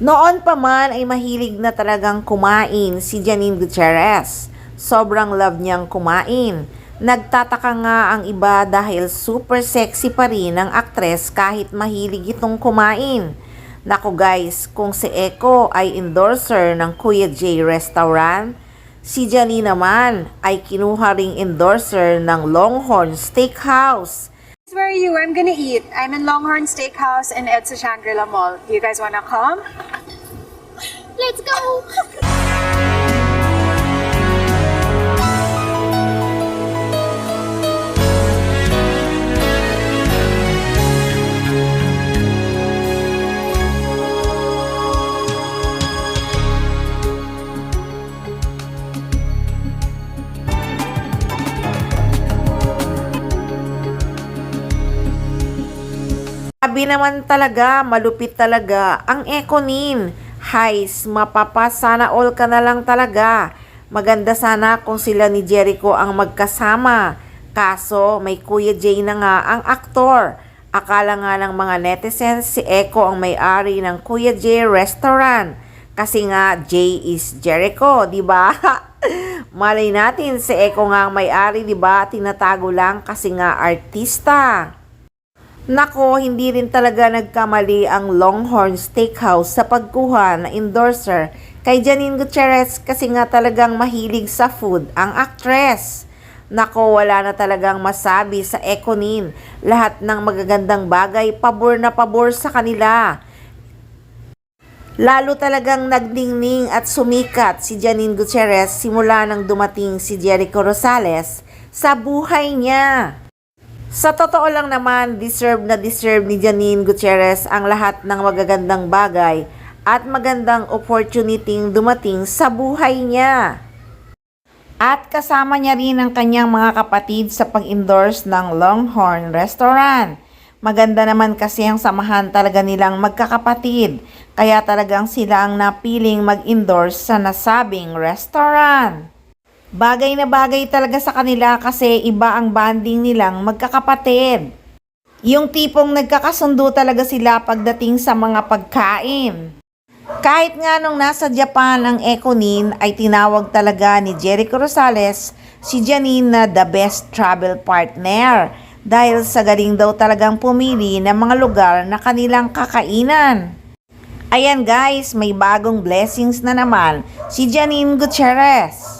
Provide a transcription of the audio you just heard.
Noon pa man ay mahilig na talagang kumain si Janine Gutierrez. Sobrang love niyang kumain. Nagtataka nga ang iba dahil super sexy pa rin ang aktres kahit mahilig itong kumain. Naku guys, kung si Eko ay endorser ng Kuya J Restaurant, si Janine naman ay kinuha ring endorser ng Longhorn Steakhouse. Where are you? I'm gonna eat. I'm in Longhorn Steakhouse in EDSA Shangri-La Mall. Do you guys wanna come? Let's go! Sabi naman talaga, malupit talaga ang Ekonin. Hays, mapapasana all ka na lang talaga. Maganda sana kung sila ni Jericho ang magkasama. Kaso may Kuya J na nga ang aktor. Akala nga ng mga netizens si Eko ang may-ari ng Kuya J Restaurant. Kasi nga J is Jericho, di ba? Malay natin si Eko nga ang may-ari, di ba? Tinatago lang kasi nga artista. Nako, hindi rin talaga nagkamali ang Longhorn Steakhouse sa pagkuha na endorser kay Janine Gutierrez kasi nga talagang mahilig sa food ang actress. Nako, wala na talagang masabi sa Ekonin. Lahat ng magagandang bagay, pabor na pabor sa kanila. Lalo talagang nagdingning at sumikat si Janine Gutierrez simula nang dumating si Jericho Rosales sa buhay niya. Sa totoo lang naman, deserve ni Janine Gutierrez ang lahat ng magagandang bagay at magandang opportunity dumating sa buhay niya. At kasama niya rin ang kanyang mga kapatid sa pag-endorse ng Longhorn Restaurant. Maganda naman kasi ang samahan talaga nilang magkakapatid, kaya talagang sila ang napiling mag-endorse sa nasabing restaurant. Bagay na bagay talaga sa kanila kasi iba ang bonding nilang magkakapatid. Yung tipong nagkakasundo talaga sila pagdating sa mga pagkain. Kahit nga nung nasa Japan ang Ekonin ay tinawag talaga ni Jericho Rosales si Janine na the best travel partner dahil sa galing daw talagang pumili ng mga lugar na kanilang kakainan. Ayan guys, may bagong blessings na naman si Janine Gutierrez.